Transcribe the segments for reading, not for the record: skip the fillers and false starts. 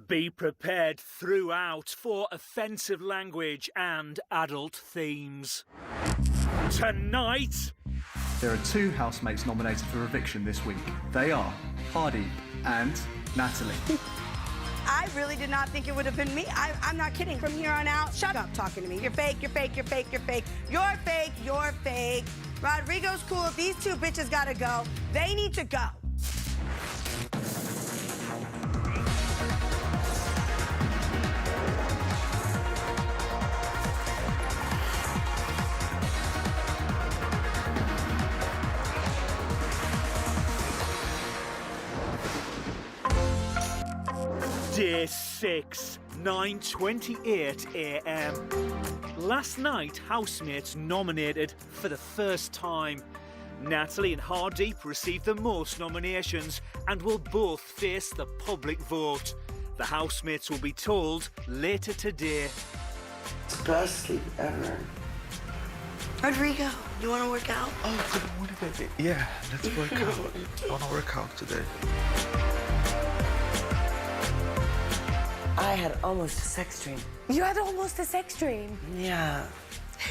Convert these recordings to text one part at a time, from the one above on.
Be prepared throughout for offensive language and adult themes. Tonight... There are 2 housemates nominated for eviction this week. They are Hardy and Natalie. I really did not think it would have been me. I'm not kidding. From here on out, shut up talking to me. You're fake, you're fake, you're fake, you're fake. You're fake, you're fake. Rodrigo's cool. If these 2 bitches gotta go, they need to go. Day 6, 9:28 a.m. Last night, housemates nominated for the first time. Natalie and Hardeep received the most nominations and will both face the public vote. The housemates will be told later today. It's the best sleep ever. Rodrigo, you want to work out? Oh, good morning, baby. Yeah, let's work out. I want to work out today. I had almost a sex dream. You had almost a sex dream? Yeah.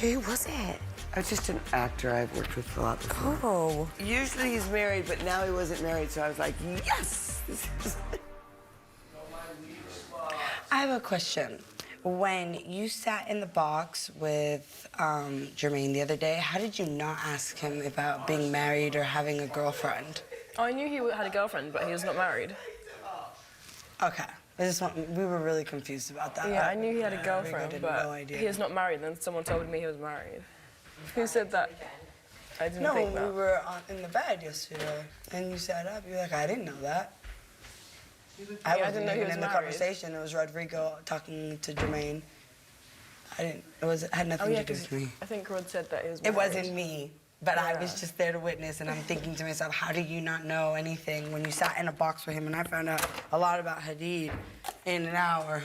Who was it? I was just an actor I've worked with a lot before. Oh. Usually he's married, but now he wasn't married, so I was like, yes! I have a question. When you sat in the box with Jermaine the other day, how did you not ask him about being married or having a girlfriend? Oh, I knew he had a girlfriend, but he was not married. Okay. We were really confused about that. Yeah, I knew he had a girlfriend, but no idea. he was not married. Then someone told me he was married. Who said that? I didn't think that. No, we were in the bed yesterday, and you sat up. You're like, I didn't know that. I didn't know he was in married. the conversation. It was Rodrigo talking to Jermaine. It had nothing to do with me. I think Rod said that he was married. It wasn't me. But I was just there to witness, and I'm thinking to myself, how do you not know anything when you sat in a box with him? And I found out a lot about Hadid in an hour.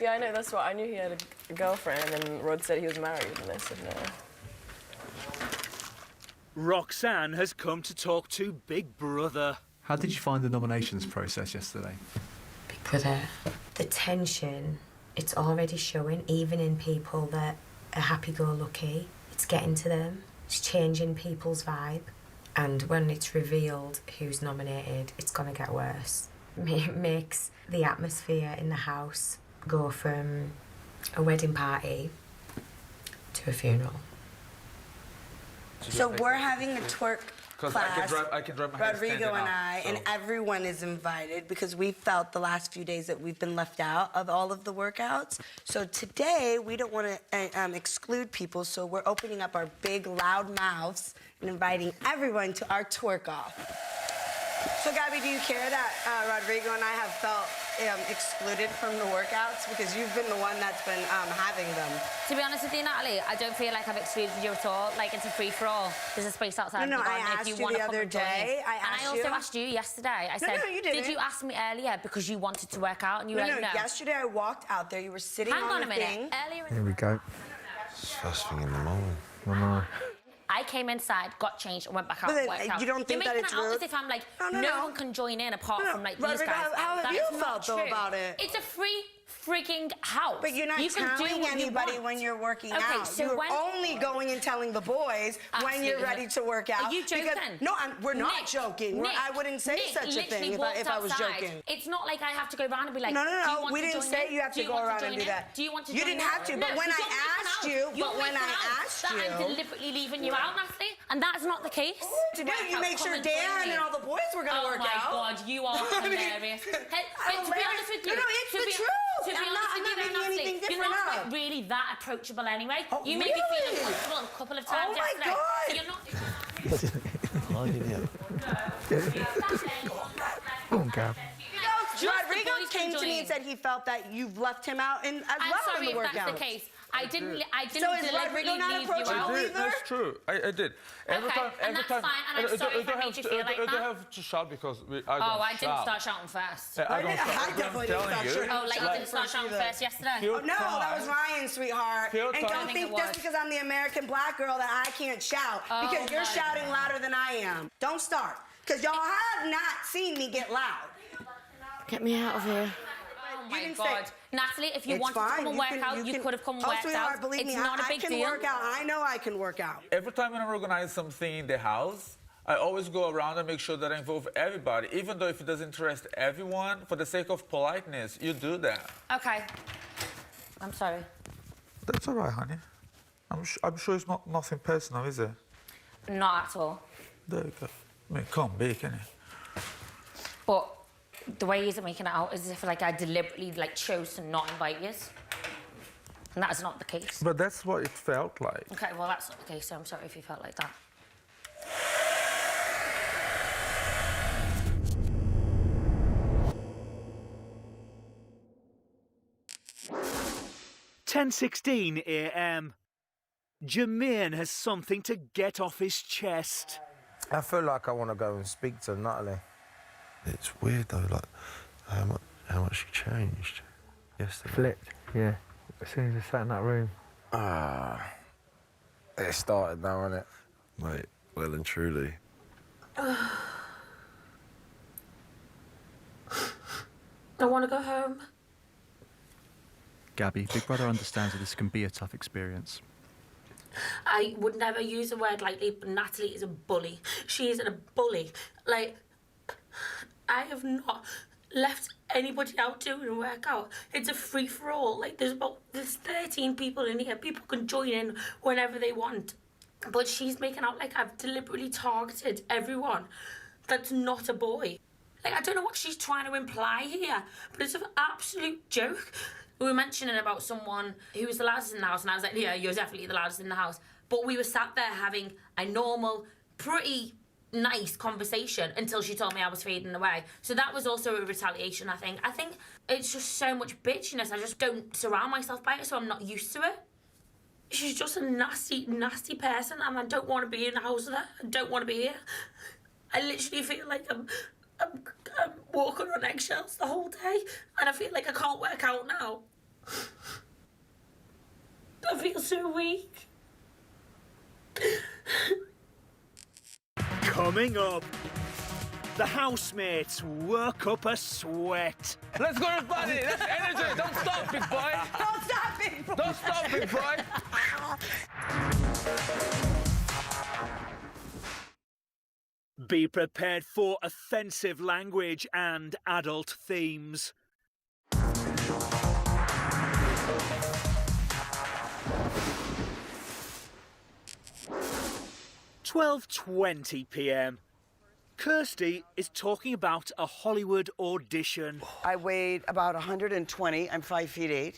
Yeah, I know, that's why. I knew he had a girlfriend, and Rod said he was married, and I said no. Roxanne has come to talk to Big Brother. How did you find the nominations process yesterday? Big Brother. The tension, it's already showing, even in people that are happy-go-lucky. It's getting to them. It's changing people's vibe. And when it's revealed who's nominated, it's going to get worse. It makes the atmosphere in the house go from a wedding party to a funeral. So we're having a twerk class, I can drive my Rodrigo and I, and everyone is invited because we felt the last few days that we've been left out of all of the workouts. So today, we don't want to exclude people, so we're opening up our big, loud mouths and inviting everyone to our twerk-off. So, Gabby, do you care that Rodrigo and I have felt excluded from the workouts? Because you've been the one that's been having them. To be honest with you, Natalie, I don't feel like I've excluded you at all. Like, it's a free-for-all. There's a space outside. No, I asked you the other day. I also asked you yesterday. I said, you didn't. Did you ask me earlier because you wanted to work out? And you were like, no. Yesterday I walked out there. You were sitting on the thing. Earlier Here we go. It's first thing in the morning. I know. I came inside, got changed, and went back out But and worked out. you don't think that it's You're making it out rude? as if I'm like, no one can join in apart from like these Rodrigo, guys. how have That you is felt, not though, true. about it? It's a free freaking house. But you're not you can do telling what you anybody want. when you're working Okay, out. so you're when... only going and telling the boys when you're ready to work out. Are you joking? No, we're not joking. I wouldn't say such a thing if I was joking. It's not like I have to go around and be like, No, we didn't say you have to go around and do that. Do you want to join in? You didn't have to, but when I asked you, that I'm deliberately leaving you out, Natalie, and that's not the case. To do, you make sure Dan and all the boys were going to work out. Oh my God, you are hilarious. To be honest with you, no, it's the truth. I'm not making anything different. You're not really that approachable anyway. You made me feel uncomfortable a couple of times yesterday. So you're not. Go on, Gab. Rodrigo came to me and said he felt that you've left him out as well in the workout. I'm sorry if that's the case. I didn't So is Rodrigo not approachable either? That's true. I did. Every time. And that's fine, and I'm sorry if I made you feel like that. I don't have to shout because I don't I didn't start shouting first. I definitely didn't start shouting. Oh, like you didn't start shouting first yesterday? Oh, no, that was Ryan, sweetheart. And don't think just because I'm the American black girl that I can't shout. Because you're shouting louder than I am. Don't start. Because y'all have not seen me get loud. Get me out of here. Oh my God. Natalie, if you It's wanted to fine. come and work out, you could have come and worked sweetheart, out. believe It's me, not a I big can deal. work out. I know I can work out. Every time when I organize something in the house, I always go around and make sure that I involve everybody, even though if it doesn't interest everyone, for the sake of politeness, you do that. Okay. I'm sorry. That's all right, honey. I'm sure it's nothing personal, is it? Not at all. There you go. I mean, it can't be, can it? But the way he's making it out is as if like I deliberately like chose to not invite you. And that is not the case. But that's what it felt like. Okay, well that's not the case, so I'm sorry if you felt like that. (10:16 a.m). Jermaine has something to get off his chest. I feel like I want to go and speak to Natalie. It's weird though, like how much she changed yesterday. Flipped, yeah. As soon as I sat in that room. It started now, innit? Mate, well and truly. I want to go home. Gabby, Big Brother understands that this can be a tough experience. I would never use a word lightly, but Natalie is a bully. She is a bully. Like, I have not left anybody out doing a workout. It's a free-for-all. Like, there's 13 people in here. People can join in whenever they want. But she's making out like I've deliberately targeted everyone that's not a boy. Like, I don't know what she's trying to imply here, but it's an absolute joke. We were mentioning about someone who was the loudest in the house, and I was like, yeah, you're definitely the loudest in the house. But we were sat there having a normal, pretty nice conversation until she told me I was fading away. So that was also a retaliation, I think. I think it's just so much bitchiness. I just don't surround myself by it, so I'm not used to it. She's just a nasty, nasty person, and I don't want to be in the house with her. I don't want to be here. I literally feel like I'm walking on eggshells the whole day, and I feel like I can't work out now. I feel so weak. Coming up, the housemates work up a sweat. Let's go, everybody! That's energy! Don't stop, big boy! Don't stop, big boy! Don't stop, big boy! Be prepared for offensive language and adult themes. (12:20 p.m). Kirsty is talking about a Hollywood audition. I weighed about 120. I'm 5'8".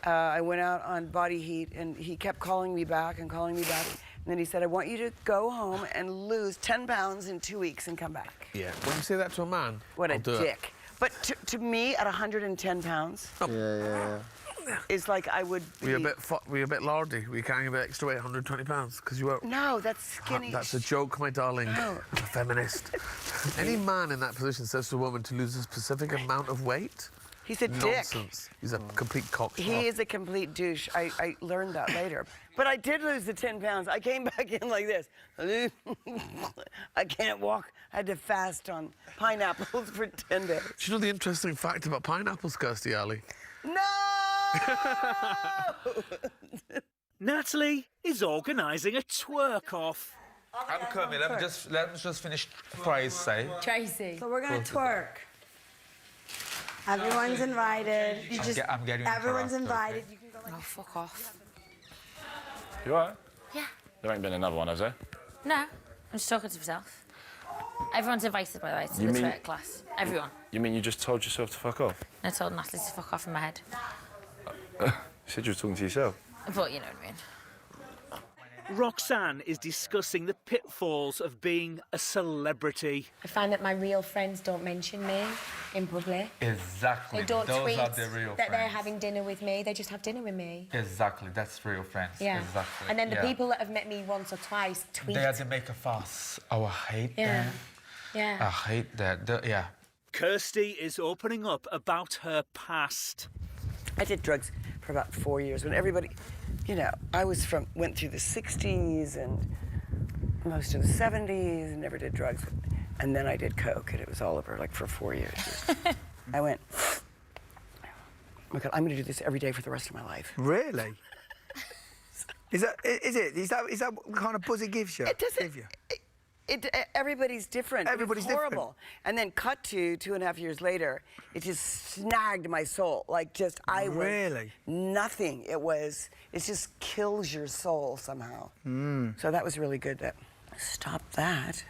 I went out on body heat, and he kept calling me back and calling me back. And then he said, I want you to go home and lose 10 pounds in 2 weeks and come back. Yeah, when you say that to a man, What a I'll do it. dick. But to me, at 110 pounds, Yeah. it's like I would be... Were you a bit lardy? Were you carrying a bit extra weight, 120 pounds? Because you were... No, that's skinny. That's a joke, my darling. No. I'm a feminist. Any man in that position says to a woman to lose a specific amount of weight? He's a dick. Nonsense. He's a complete cocksure. He is a complete douche. I learned that later. But I did lose the 10 pounds. I came back in like this. I can't walk. I had to fast on pineapples for 10 days. Do you know the interesting fact about pineapples, Kirsty Alley? No! Natalie is organising a twerk-off. I'm coming. Let me just finish Price say. Tracy. So we're gonna twerk. Everyone's invited. I'm getting Everyone's interrupted, invited. okay? You can go like Oh, fuck off. You alright? Yeah. There ain't been another one, has there? No, I'm just talking to myself. Everyone's invited, by the way, to You the mean- twerk class. Everyone. You mean you just told yourself to fuck off? I told Natalie to fuck off in my head. You said you were talking to yourself. But you know what I mean. Roxanne is discussing the pitfalls of being a celebrity. I find that my real friends don't mention me in public. Exactly. They don't Those tweet are the real that they're friends. having dinner with me. They just have dinner with me. Exactly. That's real friends. Yeah. Exactly. And then the yeah. people that have met me once or twice tweet. They make a fuss. Oh, I hate Yeah. them. Yeah. I hate that. Yeah. Kirsty is opening up about her past. I did drugs for about 4 years when everybody, you know, went through the 60s and most of the 70s and never did drugs. And then I did coke and it was all over like for 4 years. I went, oh my God, I'm going to do this every day for the rest of my life. Really? Is that the kind of buzz it gives you? It doesn't. Everybody's different. Everybody's it's horrible. And then cut to 2.5 years later, it just snagged my soul. Like just Really? Nothing. It just kills your soul somehow. So that was really good. That stopped that.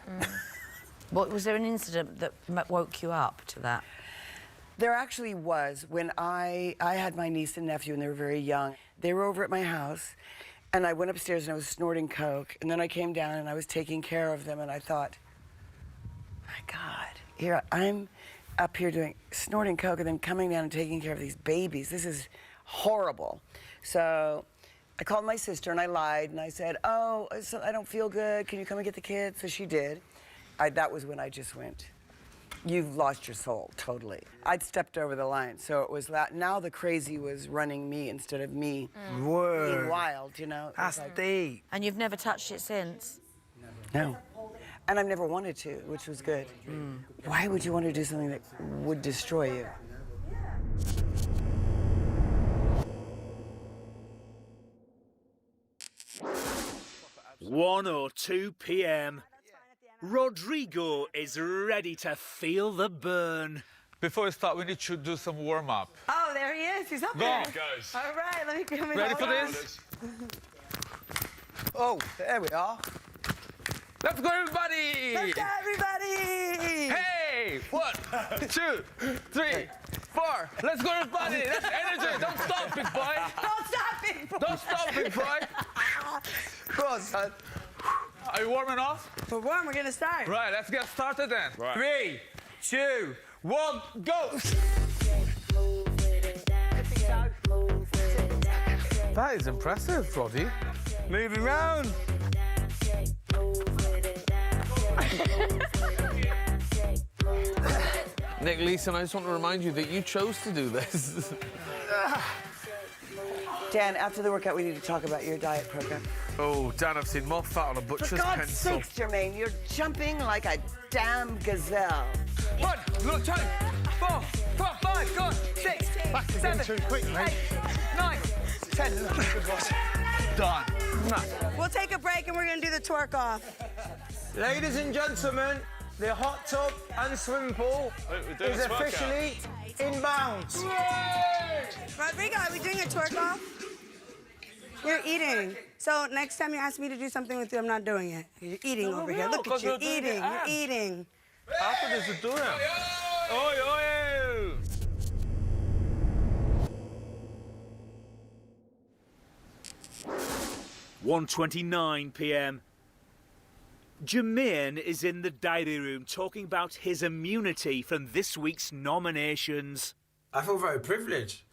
Was there an incident that woke you up to that? There actually was. When I had my niece and nephew and they were very young. They were over at my house. And I went upstairs and I was snorting coke. And then I came down and I was taking care of them. And I thought, my God, here I'm up here snorting coke and then coming down and taking care of these babies. This is horrible. So I called my sister and I lied and I said, oh, I don't feel good. Can you come and get the kids? So she did. That was when I just went, you've lost your soul, totally. I'd stepped over the line, so it was that. Now the crazy was running me instead of me being wild, you know? That's deep. And you've never touched it since? No. And I've never wanted to, which was good. Why would you want to do something that would destroy you? One or 2 p.m. Rodrigo is ready to feel the burn. Before we start, we need to do some warm-up. Oh, there he is. He's up Go. there. He goes. All right, let me come in. Ready for this? Oh, there we are. Let's go, everybody! Let's go, everybody! Hey! 1, 2, 3, 4. Let's go, everybody! That's energy! Don't stop, big boy! Don't stop, big boy! Don't stop, big boy! Go on, son. Are you warming up? We're warm. We're going to start. Right, let's get started then. Right. 3, 2, 1, go! That is impressive, Roddy. Moving round. Nick Leeson, I just want to remind you that you chose to do this. Dan, after the workout, we need to talk about your diet program. Oh, Dan, I've seen more fat on a butcher's For God's pencil. sakes, Jermaine, you're jumping like a damn gazelle. 1, look, 2, 4, 5, go on, 6, 7, 8, 9, 10. Done. We'll take a break and we're going to do the twerk off. Ladies and gentlemen, the hot tub and swimming pool is officially inbound. Rodrigo, are we doing a twerk off? You're eating. So next time you ask me to do something with you, I'm not doing it. You're eating over here. Look at you, eating. You're eating. After this, we do him. Oi, oi! 1:29 p.m. Jermaine is in the diary room talking about his immunity from this week's nominations. I feel very privileged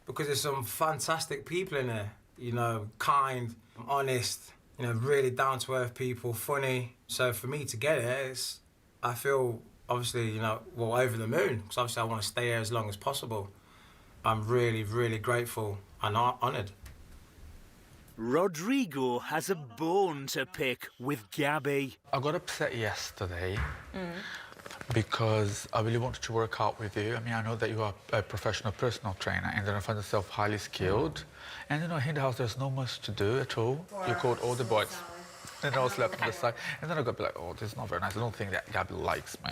because there's some fantastic people in there. You know, kind, honest, you know, really down-to-earth people, funny. So for me to get it, I feel obviously, you know, well, over the moon, because obviously I want to stay here as long as possible. I'm really, really grateful and honoured. Rodrigo has a bone to pick with Gabby. I got upset yesterday because I really wanted to work out with you. I mean, I know that you are a professional personal trainer and then I find yourself highly skilled. And, you know, in the house, there's not much to do at all. You called all the boys. And I was left on the side. And then I got to be like, oh, this is not very nice. I don't think that Gabby likes me.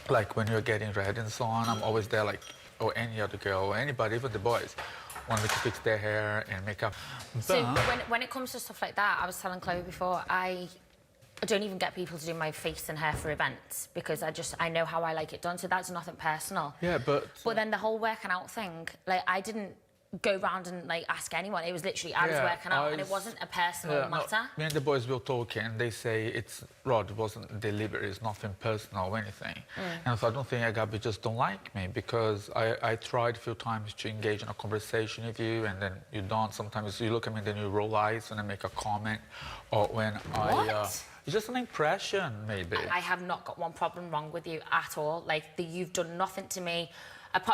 Like, when you're getting ready and so on, I'm always there, like, or any other girl, or anybody, even the boys, want me to fix their hair and makeup. So when it comes to stuff like that, I was telling Chloe before, I don't even get people to do my face and hair for events because I know how I like it done, so that's nothing personal. Yeah, but then the whole working out thing, like, I didn't go round and, like, ask anyone. It was literally, I was working out, and it wasn't a personal matter. No, me and the boys will talk, and they say it's Rod, it wasn't deliberate, it's nothing personal or anything. And so I don't think Gabby just don't like me because I tried a few times to engage in a conversation with you, and then you don't. Sometimes you look at me, and then you roll eyes when I make a comment, or when it's just an impression, maybe. I have not got one problem wrong with you at all. Like, you've done nothing to me.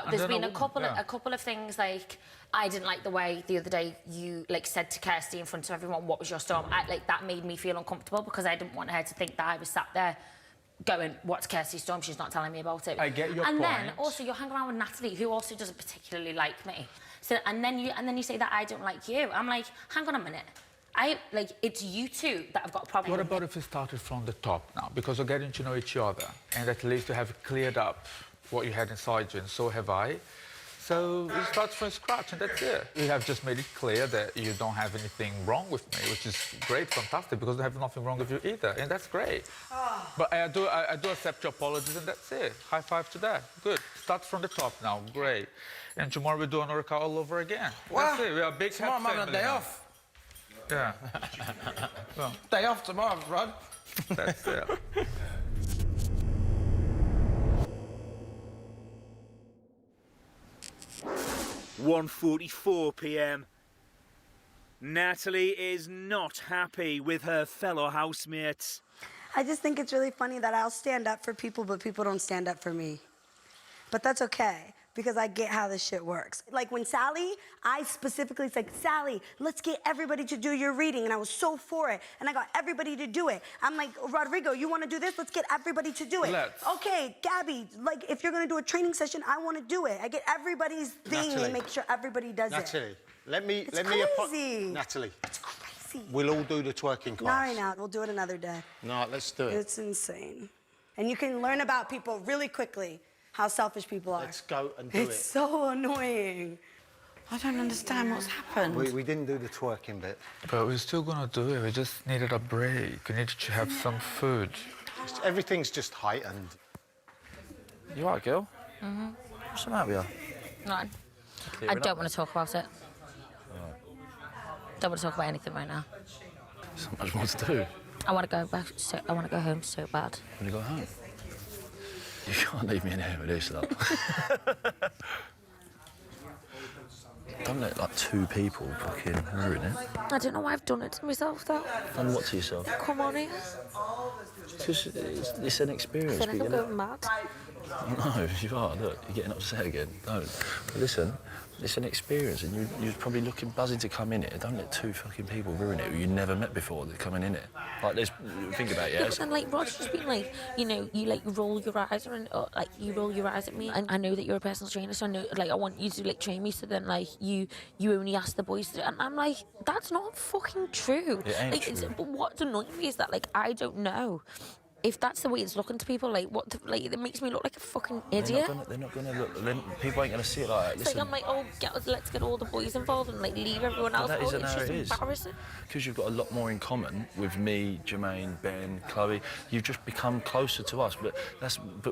There's been a couple of things, like, I didn't like the way the other day you, like, said to Kirsty in front of everyone, what was your storm? Like, that made me feel uncomfortable because I didn't want her to think that I was sat there going, what's Kirsty Storm? She's not telling me about it. I get your and point. And then also you're hanging around with Natalie, who also doesn't particularly like me. So and then you say that I don't like you. I'm like, hang on a minute. It's you two that have got a problem. What about if we started from the top now? Because we're getting to know each other, and at least you have cleared up what you had inside you, and so have I. So we start from scratch, and that's it. You have just made it clear that you don't have anything wrong with me, which is great, fantastic, because I have nothing wrong with you either, and that's great. Oh. But I do accept your apologies, and that's it. High five to that. Good. Start from the top now. Great. And tomorrow we do an workout all over again. Wow. That's it. We are a big tomorrow I'm having a day off. Yeah. Well, day off tomorrow, Rod. That's it. 1:44 p.m. Natalie is not happy with her fellow housemates. I just think it's really funny that I'll stand up for people, but people don't stand up for me. But that's okay, because I get how this shit works. Like when Sally, I specifically said, Sally, let's get everybody to do your reading. And I was so for it. And I got everybody to do it. I'm like, Rodrigo, you want to do this? Let's get everybody to do it. Let's. Okay, Gabby, like if you're going to do a training session, I want to do it. I get everybody's thing and make sure everybody does Natalie, it. let me crazy. Natalie. It's crazy. We'll all do the twerking class. Not right now. We'll do it another day. No, let's do it. It's insane. And you can learn about people really quickly. How selfish people are. Let's go and do it. It's so annoying. I don't understand what's happened. We didn't do the twerking bit. But we're still gonna do it. We just needed a break. We needed to have some food. Everything's just heightened. You all right, girl? Mm-hmm. What's the matter with you? No. I don't want to talk about it. Don't want to talk about anything right now. There's not much more to do. I want to go back. I want to go home so bad. When you go home? You can't leave me in here with this, though. Don't let, like, two people fucking ruin it. I don't know why I've done it to myself, though. Done what to yourself? Come on here. Because it's an experience. I feel like I'm going mad. No, you are. Look, you're getting upset again. Don't. But listen, it's an experience, and you're probably looking buzzing to come in it. Don't let two fucking people ruin it who you never met before that coming in it. Like, think about it. Yeah, but then, like, Rod's just been like, you know, you roll your eyes around, or, like, you roll your eyes at me. And I know that you're a personal trainer, so I know, like, I want you to, like, train me. So then, like, you only ask the boys to. And I'm like, that's not fucking true. It ain't like, true. But what's annoying me is that, like, I don't know. If that's the way it's looking to people, like, it makes me look like a fucking idiot. They're not gonna look. People ain't gonna see it like that. It's Listen, like, I'm like, oh, let's get all the boys involved and, like, leave everyone else. that isn't It's how just it is. embarrassing. Because you've got a lot more in common with me, Jermaine, Ben, Chloe. You've just become closer to us.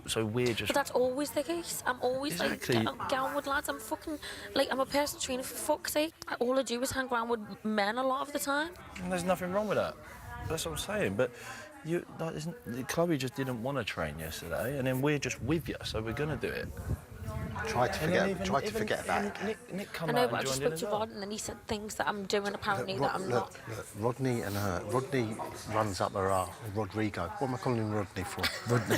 So we're just. But that's always the case. I'm always Exactly. like, get on with lads. I'm fucking, like, I'm a personal trainer for fuck's sake. All I do is hang around with men a lot of the time. And there's nothing wrong with that. That's what I'm saying. But Chloe just didn't want to train yesterday, and then we're just with you, so we're gonna do it. Try to forget about it. Nick come I know, out but I and just joined in spoke as to well. Rod, and then he said things that I'm doing apparently that I'm not. Look, Rodney and her. Rodney runs up her arse. Rodrigo. What am I calling him Rodney for? Rodney.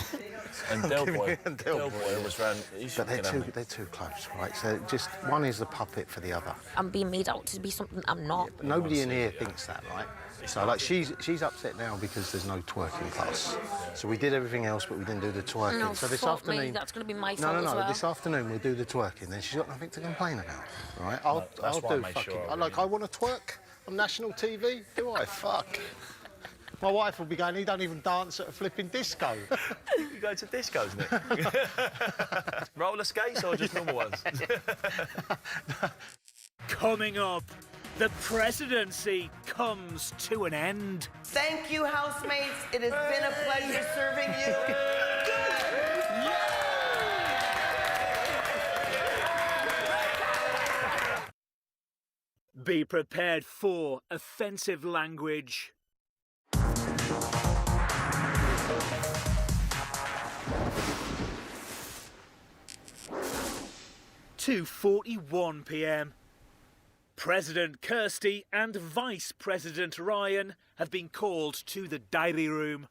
And Del Boy. Del Boy was round. But they're too close, right? So just one is the puppet for the other. I'm being made out to be something I'm not. But nobody in here thinks that, right? So, like, she's upset now because there's no twerking class. So we did everything else, but we didn't do the twerking. No, so this fuck afternoon, me, that's going to be my fault no, as well. this afternoon we'll do the twerking. Then she's got nothing to complain about, right? I'll why I do made fucking. sure I want to twerk on national TV. Do I? Fuck. My wife will be going, he don't even dance at a flipping disco. You go to discos, Nick? Roller skates or just normal ones? Coming up, the presidency comes to an end. Thank you, housemates. It has been a pleasure serving you. Be prepared for offensive language. (2:41 p.m). President Kirsty and Vice President Ryan have been called to the diary room.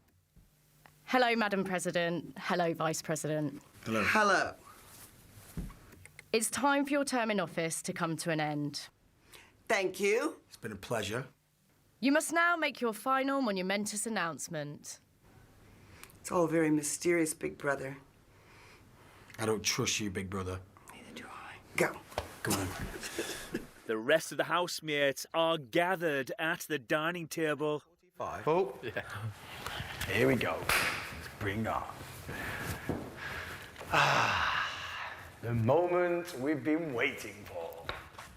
Hello, Madam President. Hello, Vice President. Hello. Hello. It's time for your term in office to come to an end. Thank you. It's been a pleasure. You must now make your final monumentous announcement. It's all very mysterious, Big Brother. I don't trust you, Big Brother. Neither do I. Go. Come on. The rest of the housemates are gathered at the dining table. Oh, yeah. Here we go. Let's bring on. The moment we've been waiting for.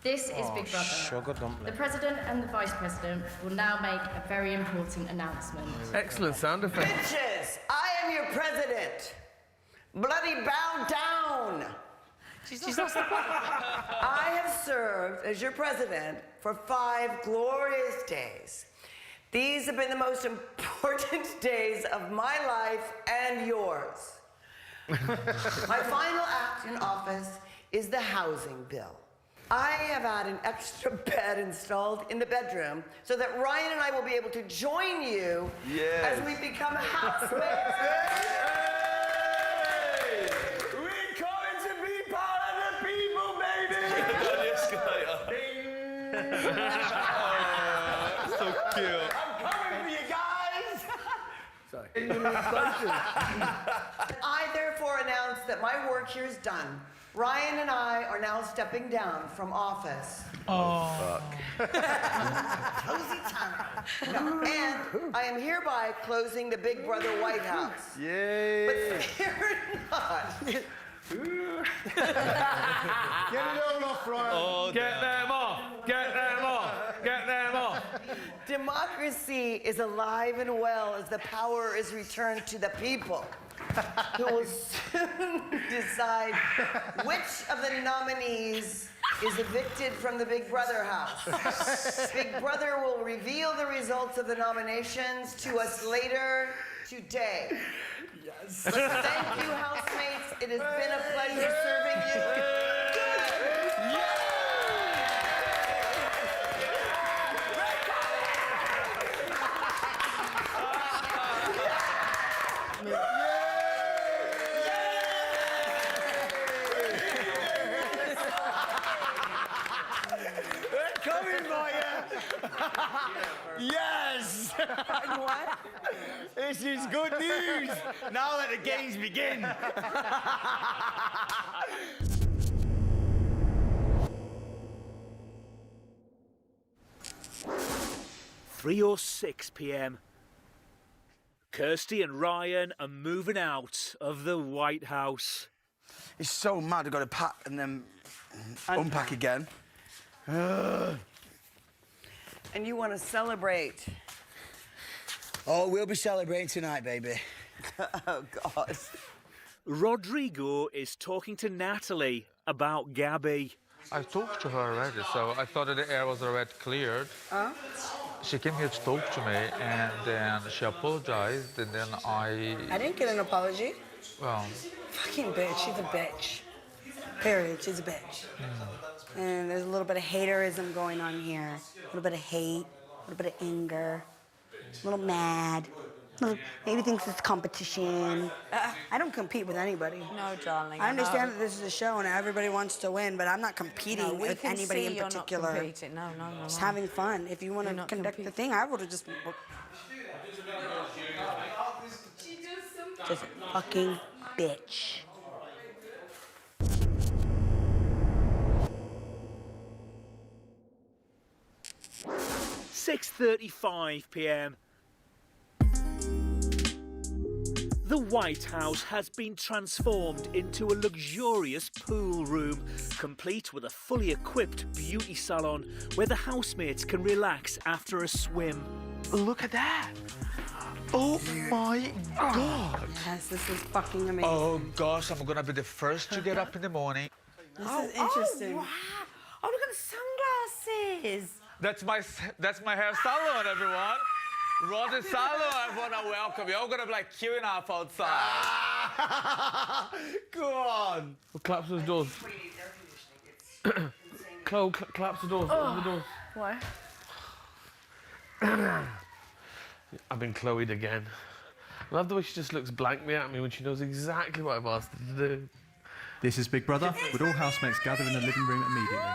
This is Big Brother. Sugar The dumpling. President and the Vice President will now make a very important announcement. Excellent sound effect. Bitches, I am your president. Bloody bow down. She's not I have served as your president for 5 glorious days. These have been the most important days of my life and yours. My final act in office is the housing bill. I have had an extra bed installed in the bedroom so that Ryan and I will be able to join you as we become housemates. We're coming to be part of the people, baby! So cute. I'm coming for you guys! I therefore announce that my work here is done. Ryan and I are now stepping down from office. Oh. Cozy time. No, and I am hereby closing the Big Brother White House. Yay! But fear not. Get it all off, Ryan. Oh, Get them off! Get them off! Get them off! Democracy is alive and well as the power is returned to the people, who will soon decide which of the nominees is evicted from the Big Brother house. Big Brother will reveal the results of the nominations to us later today. Yes. Thank you, housemates. It has been a pleasure serving you. Yes! What? This is good news! Now let the games begin! 3:06 p.m. Kirsty and Ryan are moving out of the White House. It's so mad. I've got to pack and then unpack again. And you want to celebrate? Oh, we'll be celebrating tonight, baby. Oh, God. Rodrigo is talking to Natalie about Gabby. I talked to her already, so I thought that the air was already cleared. Huh? She came here to talk to me, and then she apologized, and then I didn't get an apology. Well... Fucking bitch. She's a bitch. Period. She's a bitch. And there's a little bit of haterism going on here. A little bit of hate, a little bit of anger, a little mad. Maybe thinks it's competition. I don't compete with anybody. No, darling. I understand that this is a show and everybody wants to win, but I'm not competing with anybody in particular. No. Just having fun. If you want to conduct the thing, I would have just a fucking bitch. "6:35 p.m. The White House has been transformed into a luxurious pool room, complete with a fully equipped beauty salon where the housemates can relax after a swim. Look at that! Oh my God! Yes, this is fucking amazing. Oh gosh, I'm gonna be the first to get up in the morning. This is interesting. Oh, wow. Oh, look at the sunglasses. That's my hair salon, everyone. Rod's salon, I wanna welcome you. I'm gonna be like queuing up outside. Go on! Well, claps those doors. Chloe, claps the doors. Open the doors. Why? I've been Chloe'd again. I love the way she just looks blankly at me when she knows exactly what I've asked her to do. This is Big Brother, with all housemates gather in the living room immediately.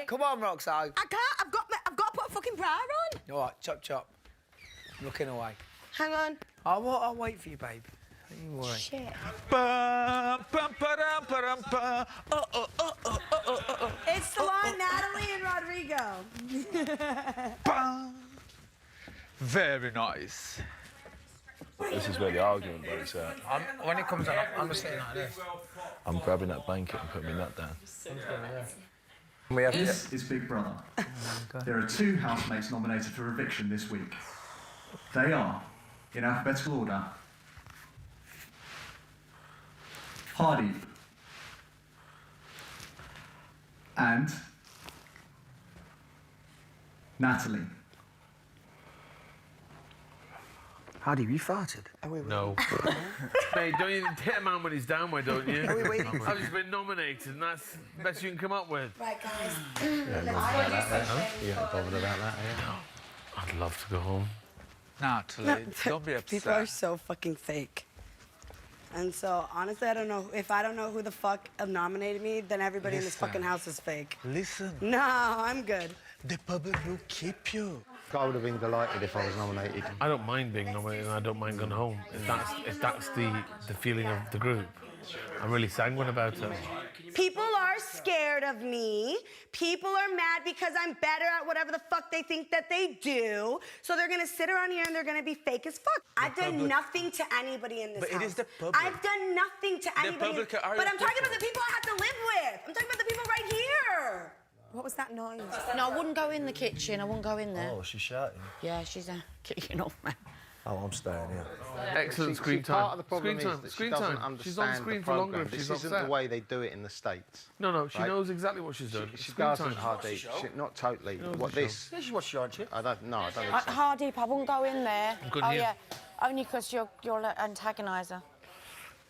Come on, Roxanne. I can't. I've got to put a fucking bra on. All right, chop, chop. looking away. Hang on. I'll wait for you, babe. Don't you worry. Shit. It's Salon, Natalie, and Rodrigo. Very nice. This is where the argument breaks out. When it comes on, I'm sitting like this. I'm grabbing that blanket and putting that down. This is Big Brother. There are 2 housemates nominated for eviction this week. They are, in alphabetical order, Hardy and Natalie. Hardy, you farted? No. Mate, don't you hit a man when he's down, why don't you? Are we waiting? I've just been nominated, and that's the best you can come up with. Right, guys. You ain't bothered about that, I'd love to go home. Natalie, don't be upset. People are so fucking fake. And so, honestly, I don't know. If I don't know who the fuck nominated me, then everybody in this fucking house is fake. Listen. No, I'm good. The public will keep you. I would have been delighted if I was nominated. I don't mind being nominated, and I don't mind going home. If that's the feeling of the group, I'm really sanguine about it. People are scared of me. People are mad because I'm better at whatever the fuck they think that they do. So they're gonna sit around here and they're gonna be fake as fuck. I've done nothing to anybody in this house. But it is the public. I've done nothing to anybody. public are But I'm talking people. about the people I have to live with. I'm talking about the people right here. What was that noise? No, I wouldn't go in the kitchen. I wouldn't go in there. Oh, she's shouting. Yeah, she's kicking off, man. Oh, I'm staying here. Excellent screen time. Part of the problem screen time. is that Screen she doesn't time. understand She's on screen the for longer programme. if she's This isn't upset. the way they do it in the States. No, she right? knows exactly what she's doing. She Screen doesn't, time. Hardy. Not totally. What this? This is what she aren't you? I don't know. I don't think so. Hardy, I wouldn't go in there. I'm good Oh, here. yeah. Only because you're an antagoniser.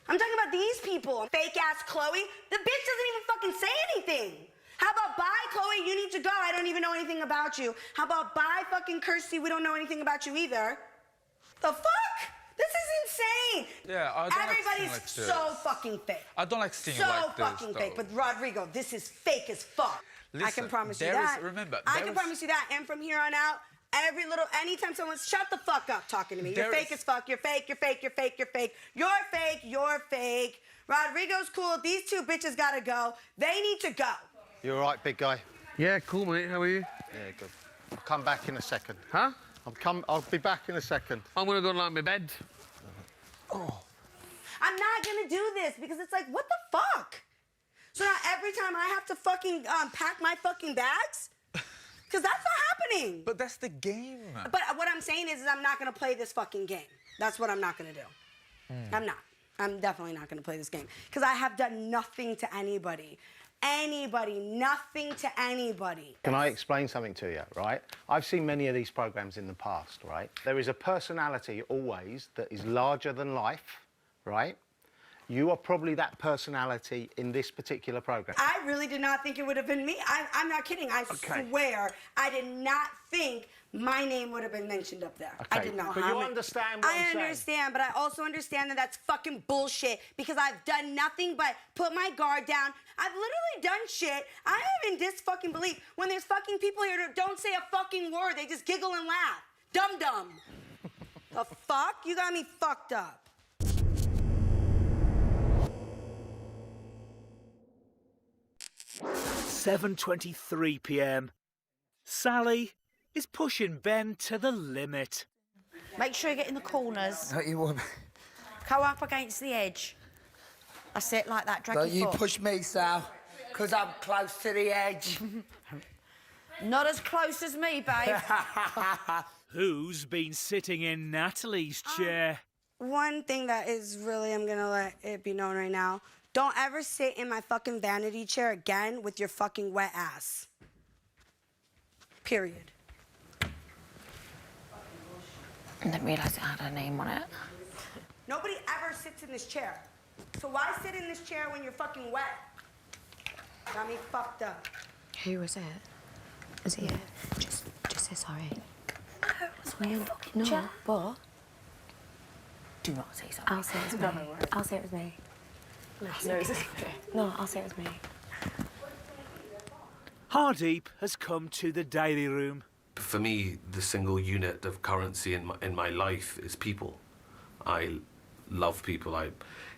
I'm talking about these people. Fake ass Chloe. The bitch doesn't even fucking say anything. How about bye, Chloe? You need to go. I don't even know anything about you. How about bye, fucking Kirsty? We don't know anything about you either. The fuck? This is insane. Yeah, I don't Everybody's like seeing so like this. fucking fake. I don't like seeing So like this, fucking fake. though. But Rodrigo, this is fake as fuck. I Listen, can promise you there is- that. remember, I there can is- promise you that. And from here on out, anytime someone's shut the fuck up talking to me. You're There fake is- as fuck. You're fake. You're fake. You're fake. You're fake. You're fake. You're fake. Rodrigo's cool. These 2 bitches gotta go. They need to go. You all right, big guy? Yeah, cool, mate. How are you? Yeah, good. I'll come back in a second. Huh? I'll be back in a second. I'm gonna go and lie in my bed. I'm not gonna do this because it's like, what the fuck? So now every time I have to fucking pack my fucking bags? Because that's not happening. But that's the game. But what I'm saying is I'm not gonna play this fucking game. That's what I'm not gonna do. I'm not. I'm definitely not gonna play this game. Because I have done nothing to anybody. Nothing to anybody. Can I explain something to you, right? I've seen many of these programs in the past, right? There is a personality always that is larger than life, right? You are probably that personality in this particular program. I really did not think it would have been me. I'm not kidding. I swear I did not think my name would have been mentioned up there. I did not. But you understand what I'm saying? I understand, but I also understand that that's fucking bullshit because I've done nothing but put my guard down. I've literally done shit. I am in disbelief when there's fucking people here that don't say a fucking word. They just giggle and laugh. Dumb. The fuck? You got me fucked up. $7:23 p.m. Sally is pushing Ben to the limit. Make sure you get in the corners. Don't you worry. Go up against the edge. That's it, like that. Drag Don't your you foot. push me, Sal, because I'm close to the edge. Not as close as me, babe. Who's been sitting in Natalie's chair? One thing that is really, I'm gonna let it be known right now. Don't ever sit in my fucking vanity chair again with your fucking wet ass. Period. I didn't realise it had her name on it. Nobody ever sits in this chair. So why sit in this chair when you're fucking wet? Got me fucked up. Who was it? Was it? Just say sorry. No, but Do not say something. I'll say it was me. I'll say it was me. No, I'll say it was me. Hardeep has come to the diary room. For me, the single unit of currency in my life is people. I love people. I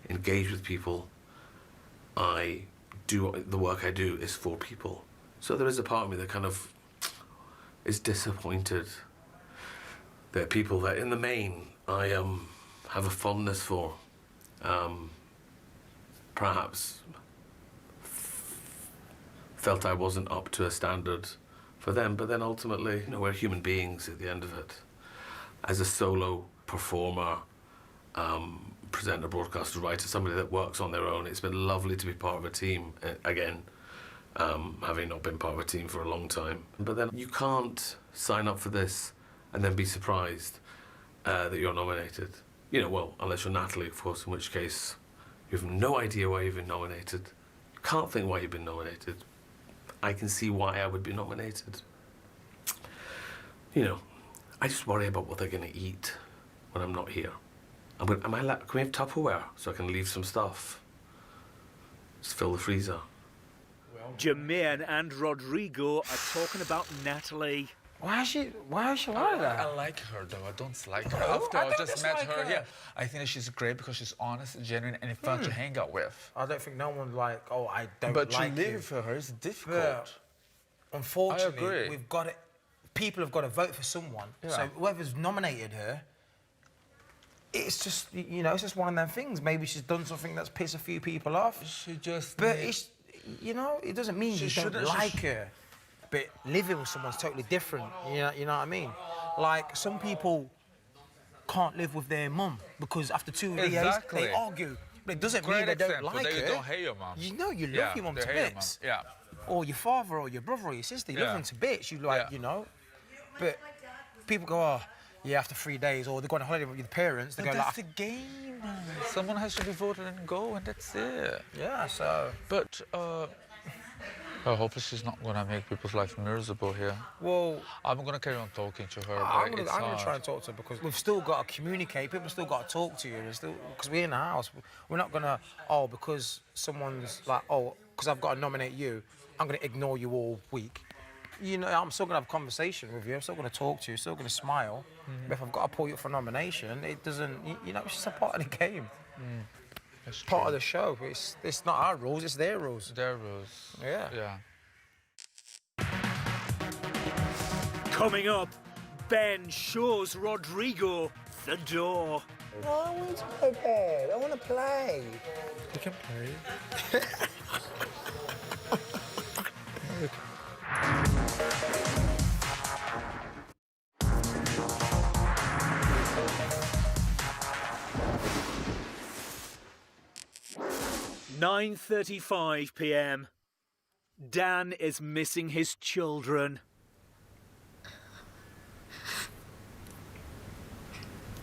engage with people. I do the work I do is for people. So there is a part of me that kind of is disappointed. There are people that, in the main, I have a fondness for. Perhaps felt I wasn't up to a standard for them, but then ultimately, you know, we're human beings at the end of it. As a solo performer, presenter, broadcaster, writer, somebody that works on their own, it's been lovely to be part of a team again, having not been part of a team for a long time. But then you can't sign up for this and then be surprised that you're nominated. You know, well, unless you're Natalie, of course, in which case you have no idea why you've been nominated. You can't think why you've been nominated. I can see why I would be nominated. You know, I just worry about what they're going to eat when I'm not here. Can we have Tupperware so I can leave some stuff? Just fill the freezer. Jermaine and Rodrigo are talking about Natalie. Why is she like that? I like her though. I don't like her. After I just met her, yeah, I think that she's great because she's honest, genuine, and fun to hang out with. I don't think no one's like, oh, I don't but like you. But to live for her is difficult. But unfortunately, I agree. we've got to. People have got to vote for someone. Yeah. So whoever's nominated her, it's just, you know, it's just one of them things. Maybe she's done something that's pissed a few people off. She just. But it's, you know, it doesn't mean you don't like her. But living with someone's totally different. You know what I mean? Like some people can't live with their mum because after 2 years they argue. But it doesn't mean they don't like her. They don't hate your mum. You know, you love your mum to bits. Yeah. Or your father, or your brother, or your sister. You love them to bits. You like, you know. But people go, oh, yeah, after 3 days, or they go on a holiday with your parents. They go that's like, the game. Someone has to be voted and go, and that's it. Yeah. So. But. I hope she's not going to make people's life miserable here. Well, I'm going to carry on talking to her. I'm going to try and talk to her because we've still got to communicate. People still got to talk to you. Because we're in the house. We're not going to, because someone's like, because I've got to nominate you, I'm going to ignore you all week. You know, I'm still going to have a conversation with you. I'm still going to talk to you. Still going to smile. But if I've got to pull you up for nomination, it doesn't, you know, it's just a part of the game. It's part of the show. It's not our rules, it's their rules. Their rules. Yeah. Yeah. Coming up, Ben shows Rodrigo the door. No, I want to go to bed. I want to play. You can play. 9:35 p.m. Dan is missing his children.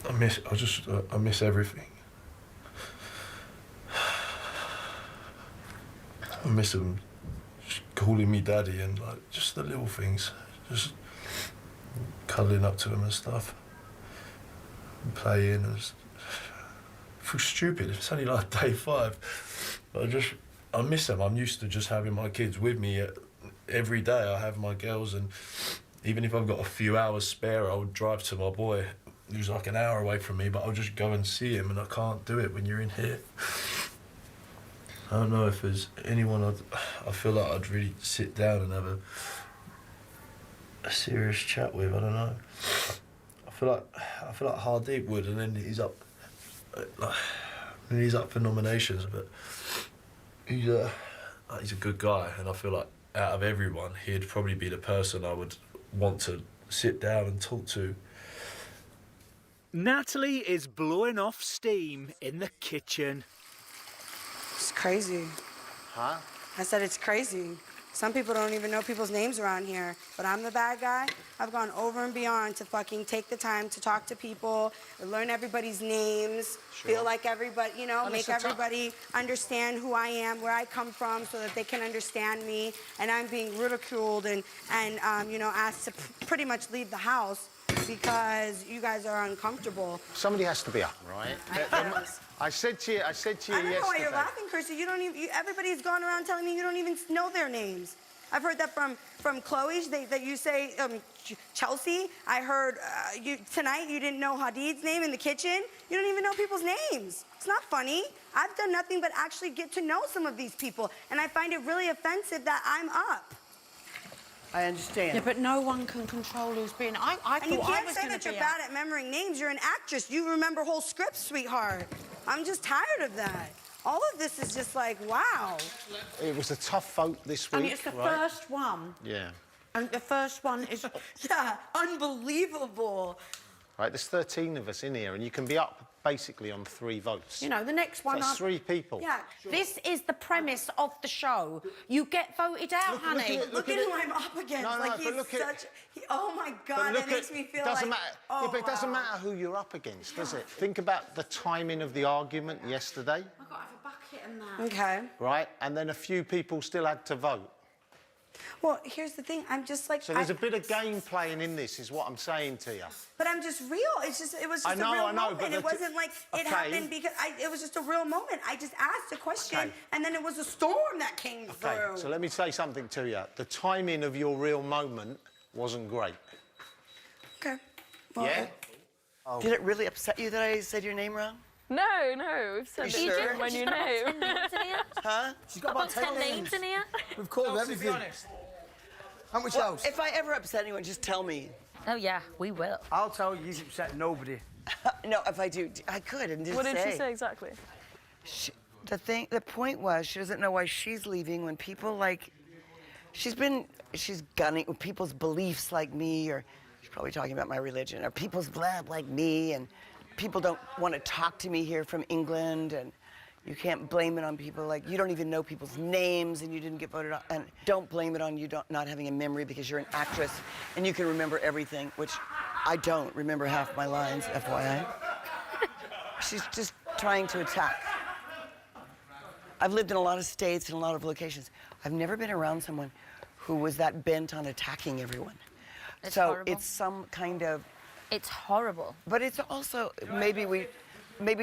I miss everything. I miss them calling me daddy and like just the little things, just cuddling up to them and stuff, and playing. And I feel stupid. It's only like day 5. But I miss them. I'm used to just having my kids with me every day. I have my girls, and even if I've got a few hours spare, I'll drive to my boy, who's like an hour away from me, but I'll just go and see him, and I can't do it when you're in here. I don't know if there's anyone I feel like I'd really sit down and have a serious chat with. I don't know. I feel like Hardeep would, and then he's up for nominations, but he's a good guy, and I feel like out of everyone, he'd probably be the person I would want to sit down and talk to. Natalie is blowing off steam in the kitchen. It's crazy. Huh? I said it's crazy. Some people don't even know people's names around here, but I'm the bad guy. I've gone over and beyond to fucking take the time to talk to people, learn everybody's names, feel like everybody, you know, make everybody understand who I am, where I come from, so that they can understand me. And I'm being ridiculed and you know, asked to pretty much leave the house because you guys are uncomfortable. Somebody has to be up, right? I said to you I don't know why you're laughing, Kirsty. You don't even. Everybody's gone around telling me you don't even know their names. I've heard that from Chloe, that you say Chelsea. I heard tonight you didn't know Hadid's name in the kitchen. You don't even know people's names. It's not funny. I've done nothing but actually get to know some of these people, and I find it really offensive that I'm up. I understand. Yeah, but no one can control who's being. I And you thought I can't was say going that to you're be bad at remembering names. You're an actress. You remember whole scripts, sweetheart. I'm just tired of that. All of this is just like, wow. It was a tough vote this week, And it's the right? first one. Yeah. And the first one is... Yeah, unbelievable. Right, there's 13 of us in here, and you can be up basically on 3 votes. You know, the next one... So that's 3 people. Yeah, this is the premise of the show. You get voted out, honey. Look at who I'm up against. No, like, but he's look such... oh, my God, that makes me feel doesn't like... Matter. Oh, yeah, but it doesn't wow. matter who you're up against, does it? Think about the timing of the argument yesterday. I've got to have a bucket and that. Okay. Right, and then a few people still had to vote. Well, here's the thing. I'm just like... So there's a bit of game playing in this, is what I'm saying to you. But I'm just real. It was just I a know, real I know, moment. but It wasn't like it happened because it was just a real moment. I just asked a question, and then it was a storm that came through. So let me say something to you. The timing of your real moment wasn't great. Okay. Well, Yeah? Did it really upset you that I said your name wrong? No, we've said You sure? my new name. Huh? She's got about 10 names in here. We've called everything. How much else? If I ever upset anyone, just tell me. Oh, yeah, we will. I'll tell you, you've upset nobody. No, if I do, I could and just What did say. she say exactly? The point was, she doesn't know why she's leaving when people like, she's gunning with people's beliefs like me, or she's probably talking about my religion, or people's blah like me, and people don't want to talk to me here from England, and you can't blame it on people like, you don't even know people's names and you didn't get voted on, and don't blame it on you not having a memory because you're an actress and you can remember everything, which I don't remember half my lines, FYI. She's just trying to attack. I've lived in a lot of states and a lot of locations. I've never been around someone who was that bent on attacking everyone. It's so horrible. it's some kind of... It's horrible. But it's also, maybe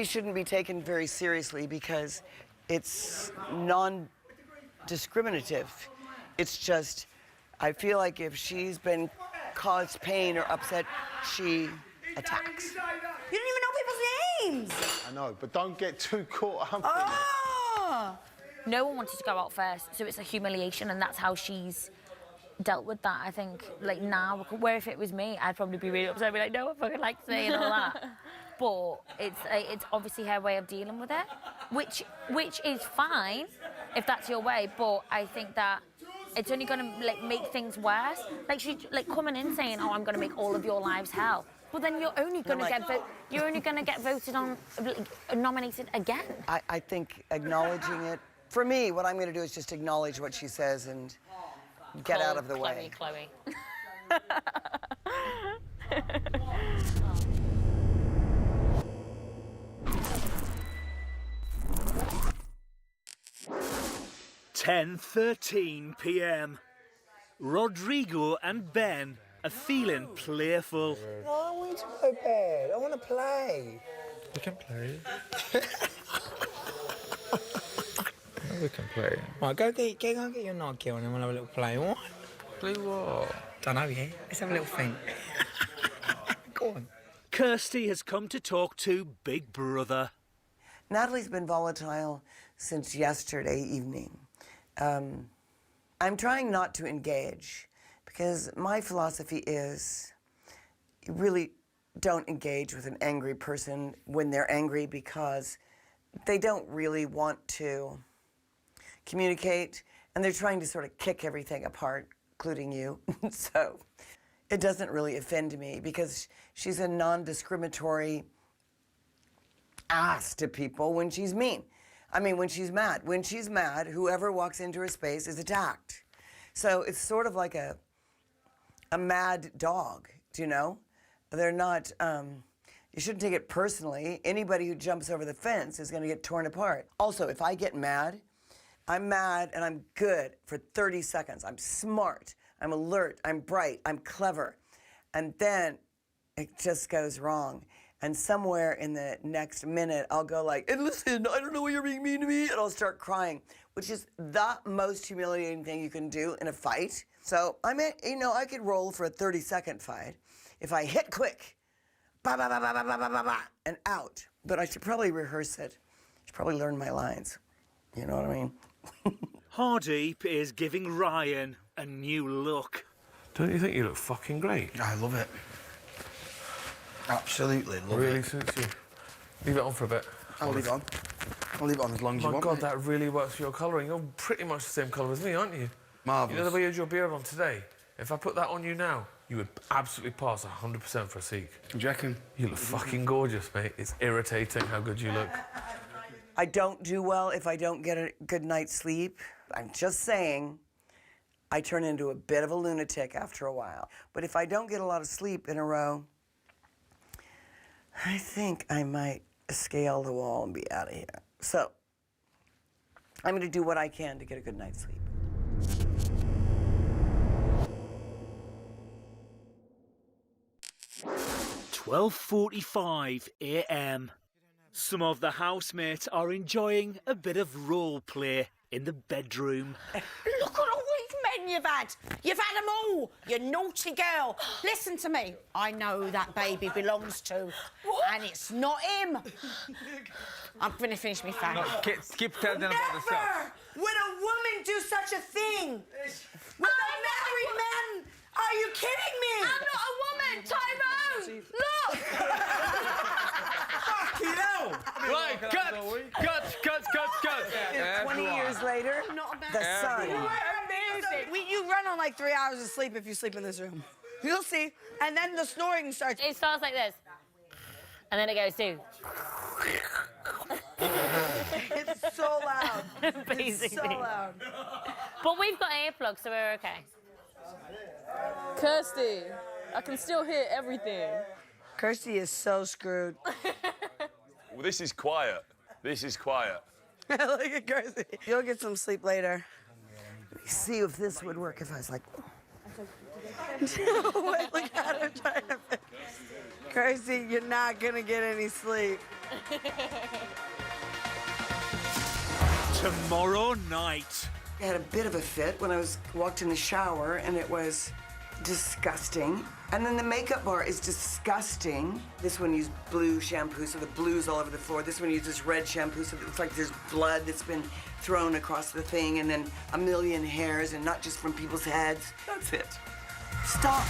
shouldn't be taken very seriously because it's non-discriminative. It's just, I feel like if she's been caused pain or upset, she attacks. You didn't even know people's names. I know, but don't get too caught up in Oh! No one wanted to go out first, so it's a humiliation, and that's how she's dealt with that. I think, like now, where if it was me, I'd probably be really upset. I'd be like, no, I fucking like saying all that. But it's obviously her way of dealing with it, which is fine if that's your way. But I think that it's only going to like make things worse. Like she coming in saying, "Oh, I'm going to make all of your lives hell." Well, then you're only going to get voted on, nominated again. I think acknowledging it, for me, what I'm going to do is just acknowledge what she says and get out of the way. Chloe. (10:13 p.m). Rodrigo and Ben are feeling playful. No, I want to go to bed. I want to play. We can play. We can play. Right, go and get your Nike on and we'll have a little play, all right? Play what? Don't know yet. Let's have a little thing. Go on. Kirsty has come to talk to Big Brother. Natalie's been volatile since yesterday evening. I'm trying not to engage because my philosophy is you really don't engage with an angry person when they're angry because they don't really want to communicate and they're trying to sort of kick everything apart, including you. So it doesn't really offend me because she's a non-discriminatory ass to people when she's mean. I mean, when she's mad. When she's mad, whoever walks into her space is attacked. So it's sort of like a mad dog, do you know? They're not, you shouldn't take it personally. Anybody who jumps over the fence is gonna get torn apart. Also, if I get mad, I'm mad and I'm good for 30 seconds. I'm smart, I'm alert, I'm bright, I'm clever. And then it just goes wrong. And somewhere in the next minute, I'll go like, and listen, I don't know what you're being mean to me, and I'll start crying, which is the most humiliating thing you can do in a fight. So, I mean, you know, I could roll for a 30-second fight if I hit quick, ba ba ba ba ba ba ba ba ba, and out. But I should probably rehearse it. I should probably learn my lines. You know what I mean? Hardeep is giving Ryan a new look. Don't you think you look fucking great? I love it. Absolutely love it. Really suits you. Leave it on for a bit. I'll leave it on. I'll leave it on as long as you My want. God, mate. that really works for your colouring. You're pretty much the same colour as me, aren't you? Marvellous. You know the way you had your beard on today? If I put that on you now, you would absolutely pass 100% for a Sikh. Do you reckon? You look fucking gorgeous, mate. It's irritating how good you look. I don't do well if I don't get a good night's sleep. I'm just saying, I turn into a bit of a lunatic after a while. But if I don't get a lot of sleep in a row, I think I might scale the wall and be out of here. So, I'm gonna do what I can to get a good night's sleep. "12:45 a.m. Some of the housemates are enjoying a bit of role play in the bedroom. Look at all these men you've had. You've had them all, you naughty girl. Listen to me. I know who that baby belongs to. What? And it's not him. I'm going to finish my fan. No, keep telling them about the stuff. Never would a woman do such a thing. With a married man. Are you kidding me? I'm not a woman, Tyrone. Look. Fucking hell. Right, cut. 20 years later, the sun. You run on like 3 hours of sleep if you sleep in this room. You'll see. And then the snoring starts. It starts like this. And then it goes to... It's so loud. Basically. It's so loud. But we've got earplugs, so we're okay. Kirsty, I can still hear everything. Kirsty is so screwed. Well, this is quiet. This is quiet. Look at Kirsty. You'll get some sleep later. Let me see if this would work if I was like... No, wait, look at her trying to... Kirsty, you're not gonna get any sleep. Tomorrow night. I had a bit of a fit when I walked in the shower, and it was disgusting. And then the makeup bar is disgusting. This one used blue shampoo, so the blue's all over the floor. This one uses red shampoo, so it's like there's blood that's been thrown across the thing, and then a million hairs, and not just from people's heads. That's it. Stop.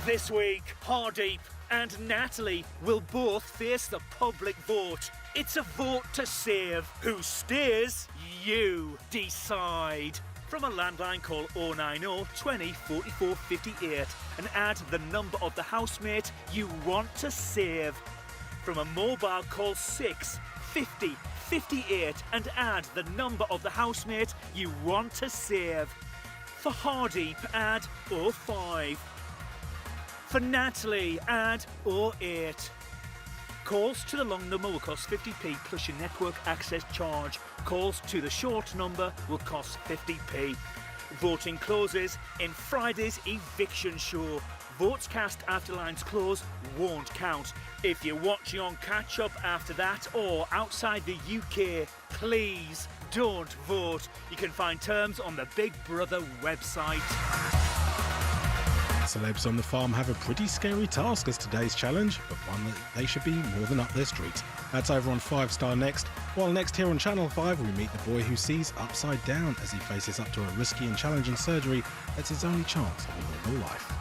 This week, Hardeep and Natalie will both face the public vote. It's a vote to save. Who stays? You decide. From a landline, call 090 20 44 58 and add the number of the housemate you want to save. From a mobile, call 6 50 58 and add the number of the housemate you want to save. For Hardeep, add 05. For Natalie, add 08. Calls to the long number will cost 50p plus your network access charge. Calls to the short number will cost 50p. Voting closes in Friday's eviction show. Votes cast after lines close won't count. If you're watching on catch up after that or outside the UK, please don't vote. You can find terms on the Big Brother website. Celebs on the farm have a pretty scary task as today's challenge, but one that they should be more than up their street. That's over on 5 Star next. While next here on Channel 5 we meet the boy who sees upside down as he faces up to a risky and challenging surgery that's his only chance of a normal life.